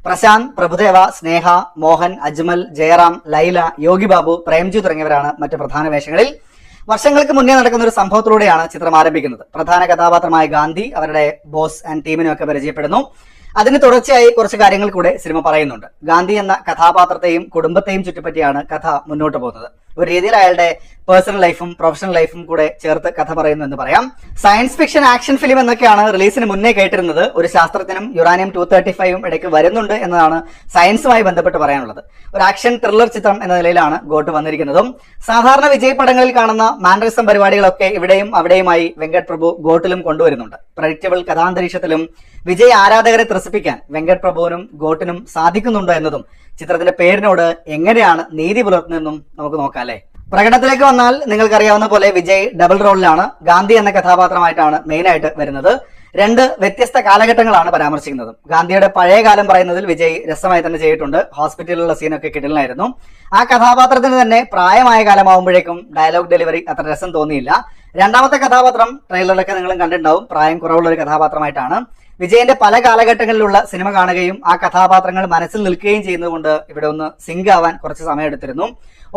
പ്രശാന്ത്, പ്രഭുദേവ, സ്നേഹ, മോഹൻ, അജ്മൽ, ജയറാം, ലൈല, യോഗി ബാബു, പ്രേംജി തുടങ്ങിയവരാണ് മറ്റ് പ്രധാന വേഷങ്ങളിൽ. വർഷങ്ങൾക്ക് മുന്നേ നടക്കുന്ന ഒരു സംഭവത്തിലൂടെയാണ് ചിത്രം ആരംഭിക്കുന്നത്. പ്രധാന കഥാപാത്രമായ ഗാന്ധി അവരുടെ ബോസ് ആൻഡ് ടീമിനെയൊക്കെ പരിചയപ്പെടുന്നു. അതിന് തുടർച്ചയായി കുറച്ച് കാര്യങ്ങൾ കൂടെ സിനിമ പറയുന്നുണ്ട്. ഗാന്ധി എന്ന കഥാപാത്രത്തെയും കുടുംബത്തെയും ചുറ്റിപ്പറ്റിയാണ് കഥ മുന്നോട്ട് പോകുന്നത്. ഒരു രീതിയിൽ അയാളുടെ പേഴ്സണൽ ലൈഫും പ്രൊഫഷണൽ ലൈഫും കൂടെ ചേർത്ത് കഥ പറയുന്നു എന്ന് പറയാം. സയൻസ് ഫിക്ഷൻ ആക്ഷൻ ഫിലിം എന്നൊക്കെയാണ് റിലീസിന് മുന്നേ കേട്ടിരുന്നത്. ഒരു ശാസ്ത്രജ്ഞനും യുറാനിയം 235 ഇടയ്ക്ക് വരുന്നുണ്ട് എന്നതാണ് സയൻസുമായി ബന്ധപ്പെട്ട് പറയാനുള്ളത്. ഒരു ആക്ഷൻ ത്രില്ലർ ചിത്രം എന്ന നിലയിലാണ് ഗോട്ട് വന്നിരിക്കുന്നതും. സാധാരണ വിജയ് പടങ്ങളിൽ കാണുന്ന മാനറിസം പരിപാടികളൊക്കെ ഇവിടെയും അവിടെയുമായി വെങ്കട് പ്രഭു ഗോട്ടിലും കൊണ്ടുവരുന്നുണ്ട്. പ്രഡിക്റ്റബിൾ കഥാന്തരീക്ഷത്തിലും വിജയ് ആരാധകരെ ത്രസിപ്പിക്കാൻ വെങ്കട് പ്രഭുവിനും ഗോട്ടിനും സാധിക്കുന്നുണ്ടോ എന്നതും ചിത്രത്തിന്റെ പേരിനോട് എങ്ങനെയാണ് നീതി പുലർത്തുന്നതെന്നും നമുക്ക് നോക്കാം അല്ലെ. പ്രകടനത്തിലേക്ക് വന്നാൽ നിങ്ങൾക്കറിയാവുന്ന പോലെ വിജയ് ഡബിൾ റോളിലാണ്. ഗാന്ധി എന്ന കഥാപാത്രമായിട്ടാണ് മെയിനായിട്ട് വരുന്നത്. രണ്ട് വ്യത്യസ്ത കാലഘട്ടങ്ങളാണ് പരാമർശിക്കുന്നത്. ഗാന്ധിയുടെ പഴയ കാലം പറയുന്നതിൽ വിജയ് രസമായി തന്നെ ചെയ്തിട്ടുണ്ട്. ഹോസ്പിറ്റലിലുള്ള സീനൊക്കെ കിടലായിരുന്നു. ആ കഥാപാത്രത്തിന് തന്നെ പ്രായമായ കാലമാകുമ്പോഴേക്കും ഡയലോഗ് ഡെലിവറി അത്ര രസം തോന്നിയില്ല. രണ്ടാമത്തെ കഥാപാത്രം ട്രെയിലറിലൊക്കെ നിങ്ങളും കണ്ടിട്ടുണ്ടാവും. പ്രായം കുറവുള്ള ഒരു കഥാപാത്രമായിട്ടാണ്. വിജയന്റെ പല കാലഘട്ടങ്ങളിലുള്ള സിനിമ കാണുകയും ആ കഥാപാത്രങ്ങൾ മനസ്സിൽ നിൽക്കുകയും ചെയ്യുന്നതുകൊണ്ട് ഇവിടെ ഒന്ന് സിങ്ക് ആവാൻ കുറച്ച് സമയം എടുത്തിരുന്നു.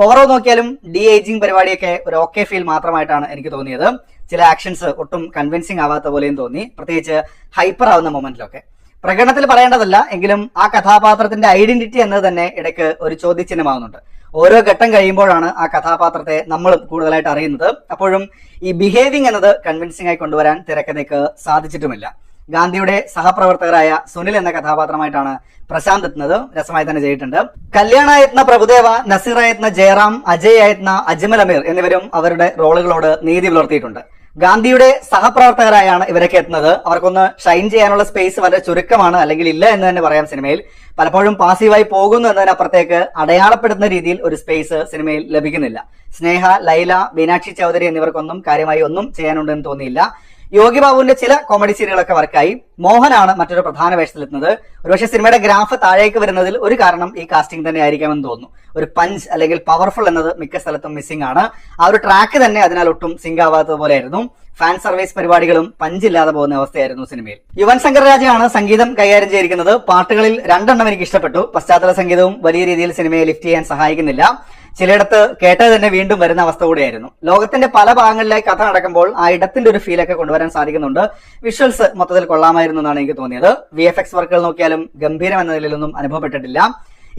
ഓവറോൾ നോക്കിയാലും ഡി ഏജിങ് പരിപാടിയൊക്കെ ഒരു ഓക്കെ ഫീൽ മാത്രമായിട്ടാണ് എനിക്ക് തോന്നിയത്. ചില ആക്ഷൻസ് ഒട്ടും കൺവിൻസിംഗ് ആവാത്ത പോലെയും തോന്നി, പ്രത്യേകിച്ച് ഹൈപ്പർ ആവുന്ന മൊമെന്റിലൊക്കെ. പ്രകടനത്തിൽ പറയേണ്ടതല്ല എങ്കിലും ആ കഥാപാത്രത്തിന്റെ ഐഡന്റിറ്റി എന്നത് തന്നെ ഇടയ്ക്ക് ഒരു ചോദ്യചിഹ്നമാവുന്നുണ്ട്. ഓരോ ഘട്ടം കഴിയുമ്പോഴാണ് ആ കഥാപാത്രത്തെ നമ്മളും കൂടുതലായിട്ട് അറിയുന്നത്. അപ്പോഴും ഈ ബിഹേവിംഗ് എന്നത് കൺവിൻസിംഗ് ആയി കൊണ്ടുവരാൻ തിരക്കഥയ്ക്ക് സാധിച്ചിട്ടുമില്ല. ഗാന്ധിയുടെ സഹപ്രവർത്തകരായ സുനിൽ എന്ന കഥാപാത്രമായിട്ടാണ് പ്രശാന്ത് എത്തുന്നത്. രസമായി തന്നെ ചെയ്തിട്ടുണ്ട്. കല്യാണായെത്തുന്ന പ്രഭുദേവ, നസീറായെത്തുന്ന ജയറാം, അജയായെത്തുന്ന അജ്മൽ അമീർ എന്നിവരും അവരുടെ റോളുകളോട് നീതി പുലർത്തിയിട്ടുണ്ട്. ഗാന്ധിയുടെ സഹപ്രവർത്തകരായാണ് ഇവരൊക്കെ എത്തുന്നത്. അവർക്കൊന്ന് ഷൈൻ ചെയ്യാനുള്ള സ്പേസ് വളരെ ചുരുക്കമാണ്, അല്ലെങ്കിൽ ഇല്ല എന്ന് തന്നെ പറയാം. സിനിമയിൽ പലപ്പോഴും പാസീവായി പോകുന്നു എന്നതിനപ്പുറത്തേക്ക് അടയാളപ്പെടുത്തുന്ന രീതിയിൽ ഒരു സ്പേസ് സിനിമയിൽ ലഭിക്കുന്നില്ല. സ്നേഹ, ലൈല, മീനാക്ഷി ചൗധരി എന്നിവർക്കൊന്നും കാര്യമായി ഒന്നും ചെയ്യാനുണ്ടെന്ന് തോന്നിയില്ല. യോഗി ബാബുവിന്റെ ചില കോമഡി സീനുകളൊക്കെ വർക്കായി. മോഹനാണ് മറ്റൊരു പ്രധാന വേഷത്തിലെത്തുന്നത്. ഒരുപക്ഷെ സിനിമയുടെ ഗ്രാഫ് താഴേക്ക് വരുന്നതിൽ ഒരു കാരണം ഈ കാസ്റ്റിംഗ് തന്നെ ആയിരിക്കാമെന്ന് തോന്നുന്നു. ഒരു പഞ്ച് അല്ലെങ്കിൽ പവർഫുൾ എന്നത് മിക്ക സ്ഥലത്തും മിസ്സിംഗ് ആണ്. ആ ഒരു ട്രാക്ക് തന്നെ അതിനാൽ ഒട്ടും സിങ്ക് ആവാത്തത് പോലെയായിരുന്നു. ഫാൻ സർവീസ് പരിപാടികളും പഞ്ചില്ലാതെ പോകുന്ന അവസ്ഥയായിരുന്നു സിനിമയിൽ. യുവൻ ശങ്കർ രാജയാണ് സംഗീതം കൈകാര്യം ചെയ്തിരിക്കുന്നത്. പാട്ടുകളിൽ രണ്ടെണ്ണം എനിക്ക് ഇഷ്ടപ്പെട്ടു. പശ്ചാത്തല സംഗീതവും വലിയ രീതിയിൽ സിനിമയെ ലിഫ്റ്റ് ചെയ്യാൻ സഹായിക്കുന്നില്ല. ചിലയിടത്ത് കേട്ടത് തന്നെ വീണ്ടും വരുന്ന അവസ്ഥ കൂടിയായിരുന്നു. ലോകത്തിന്റെ പല ഭാഗങ്ങളിലേക്ക് കഥ നടക്കുമ്പോൾ ആ ഇടത്തിന്റെ ഒരു ഫീലൊക്കെ കൊണ്ടുവരാൻ സാധിക്കുന്നുണ്ട്. വിഷ്വൽസ് മൊത്തത്തിൽ കൊള്ളാമായിരുന്നു എന്നാണ് എനിക്ക് തോന്നിയത്. VFX വർക്കുകൾ നോക്കിയാലും ഗംഭീരം എന്ന നിലയിലൊന്നും അനുഭവപ്പെട്ടിട്ടില്ല.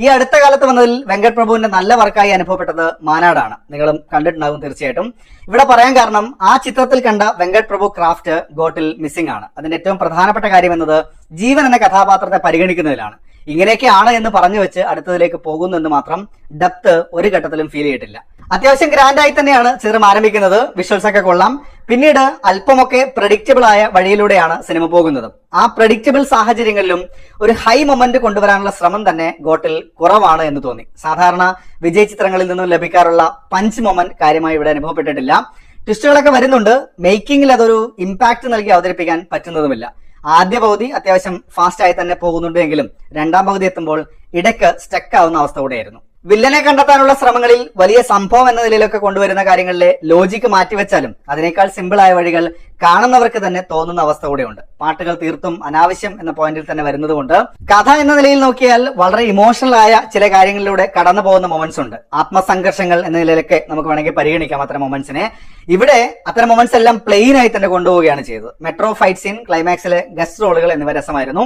ഈ അടുത്ത കാലത്ത് വന്നതിൽ വെങ്കട് പ്രഭുവിന്റെ നല്ല വർക്കായി അനുഭവപ്പെട്ടത് മാനാടാണ്. നിങ്ങളും കണ്ടിട്ടുണ്ടാകും തീർച്ചയായിട്ടും. ഇവിടെ പറയാൻ കാരണം ആ ചിത്രത്തിൽ കണ്ട വെങ്കട് പ്രഭു ക്രാഫ്റ്റ് ഗോട്ടിൽ മിസ്സിംഗ് ആണ്. അതിന്റെ ഏറ്റവും പ്രധാനപ്പെട്ട കാര്യം എന്നത് ജീവൻ എന്ന കഥാപാത്രത്തെ പരിഗണിക്കുന്നതിലാണ്. ഇങ്ങനെയൊക്കെയാണ് എന്ന് പറഞ്ഞു വെച്ച് അടുത്തതിലേക്ക് പോകുന്നു എന്ന് മാത്രം ഡെപ്ത് ഒരു ഘട്ടത്തിലും ഫീൽ ചെയ്തിട്ടില്ല. അത്യാവശ്യം ഗ്രാൻഡായി തന്നെയാണ് ചിത്രം ആരംഭിക്കുന്നത്. വിഷ്വൽസ് ഒക്കെ കൊള്ളാം. പിന്നീട് അല്പമൊക്കെ പ്രഡിക്റ്റബിൾ ആയ വഴിയിലൂടെയാണ് സിനിമ പോകുന്നത്. ആ പ്രഡിക്റ്റബിൾ സാഹചര്യങ്ങളിലും ഒരു ഹൈ മൊമെന്റ് കൊണ്ടുവരാനുള്ള ശ്രമം തന്നെ ഗോട്ടിൽ കുറവാണ് എന്ന് തോന്നി. സാധാരണ വിജയ് ചിത്രങ്ങളിൽ നിന്നും ലഭിക്കാറുള്ള പഞ്ച് മൊമെന്റ് കാര്യമായി ഇവിടെ അനുഭവപ്പെട്ടിട്ടില്ല. ട്വിസ്റ്റുകളൊക്കെ വരുന്നുണ്ട്. മേക്കിങ്ങിൽ അതൊരു ഇമ്പാക്ട് നൽകി അവതരിപ്പിക്കാൻ പറ്റുന്നതുമില്ല. ആദ്യ പകുതി അത്യാവശ്യം ഫാസ്റ്റ് ആയി തന്നെ പോകുന്നുണ്ട് എങ്കിലും രണ്ടാം പകുതി എത്തുമ്പോൾ ഇടയ്ക്ക് സ്റ്റക്ക് ആവുന്ന അവസ്ഥ കൂടെയായിരുന്നു. വില്ലനെ കണ്ടെത്താനുള്ള ശ്രമങ്ങളിൽ വലിയ സംഭവം എന്ന നിലയിലൊക്കെ കൊണ്ടുവരുന്ന കാര്യങ്ങളിലെ ലോജിക്ക് മാറ്റിവെച്ചാലും അതിനേക്കാൾ സിമ്പിൾ ആയ വഴികൾ കാണുന്നവർക്ക് തന്നെ തോന്നുന്ന അവസ്ഥ കൂടെയുണ്ട്. പാട്ടുകൾ തീർത്തും അനാവശ്യം എന്ന പോയിന്റിൽ തന്നെ വരുന്നതുകൊണ്ട് കഥ എന്ന നിലയിൽ നോക്കിയാൽ വളരെ ഇമോഷണൽ ആയ ചില കാര്യങ്ങളിലൂടെ കടന്നു പോകുന്ന മൊമെന്റ്സ് ഉണ്ട്. ആത്മസംഘർഷങ്ങൾ എന്ന നിലയിലൊക്കെ നമുക്ക് വേണമെങ്കിൽ പരിഗണിക്കാം അത്തരം മൊമെന്റ്സിനെ. ഇവിടെ അത്തരം മൊമെന്റ്സ് എല്ലാം പ്ലെയിൻ ആയി തന്നെ കൊണ്ടുപോവുകയാണ് ചെയ്തത്. മെട്രോ ഫൈറ്റ് സീൻ, ക്ലൈമാക്സിലെ ഗസ്റ്റ് റോളുകൾ എന്നിവ രസമായിരുന്നു.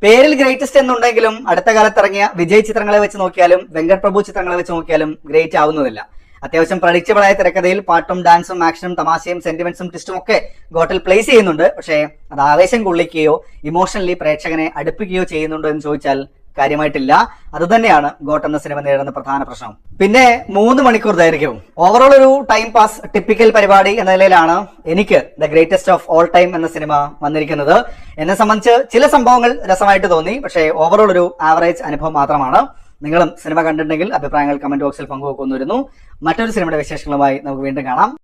പേരിൽ ഗ്രേറ്റസ്റ്റ് എന്നുണ്ടെങ്കിലും അടുത്ത കാലത്ത് ഇറങ്ങിയ വിജയ് ചിത്രങ്ങളെ വെച്ച് നോക്കിയാലും വെങ്കട് പ്രഭു ചിത്രങ്ങളെ വെച്ച് നോക്കിയാലും ഗ്രേറ്റ് ആവുന്നതില്ല. അത്യാവശ്യം പ്രഡിക്റ്റബിൾ ആയ തിരക്കഥയിൽ പാട്ടും ഡാൻസും ആക്ഷനും തമാശയും സെന്റിമെന്റ്സും ട്വിസ്റ്റും ഒക്കെ ഗോട്ടിൽ പ്ലേസ് ചെയ്യുന്നുണ്ട്. പക്ഷേ അത് ആവേശം കൊള്ളിക്കുകയോ ഇമോഷണലി പ്രേക്ഷകനെ അടുപ്പിക്കുകയോ ചെയ്യുന്നുണ്ടോ എന്ന് ചോദിച്ചാൽ കാര്യമായിട്ടില്ല. അതുതന്നെയാണ് ഗോട്ട് എന്ന സിനിമ നേരിടുന്ന പ്രധാന പ്രശ്നം. പിന്നെ 3 മണിക്കൂർ ദൈർഘ്യവും. ഓവറോൾ ഒരു ടൈം പാസ് ടിപ്പിക്കൽ പരിപാടി എന്ന നിലയിലാണ് എനിക്ക് the greatest of all time എന്ന സിനിമ വന്നിരിക്കുന്നത്. എന്നെ സംബന്ധിച്ച് ചില സംഭവങ്ങൾ രസമായിട്ട് തോന്നി, പക്ഷേ ഓവറോൾ ഒരു ആവറേജ് അനുഭവം മാത്രമാണ്. നിങ്ങളും സിനിമ കണ്ടിട്ടുണ്ടെങ്കിൽ അഭിപ്രായങ്ങൾ കമന്റ് ബോക്സിൽ പങ്കുവെക്കുന്നു. മറ്റൊരു സിനിമയുടെ വിശേഷങ്ങളുമായി നമുക്ക് വീണ്ടും കാണാം.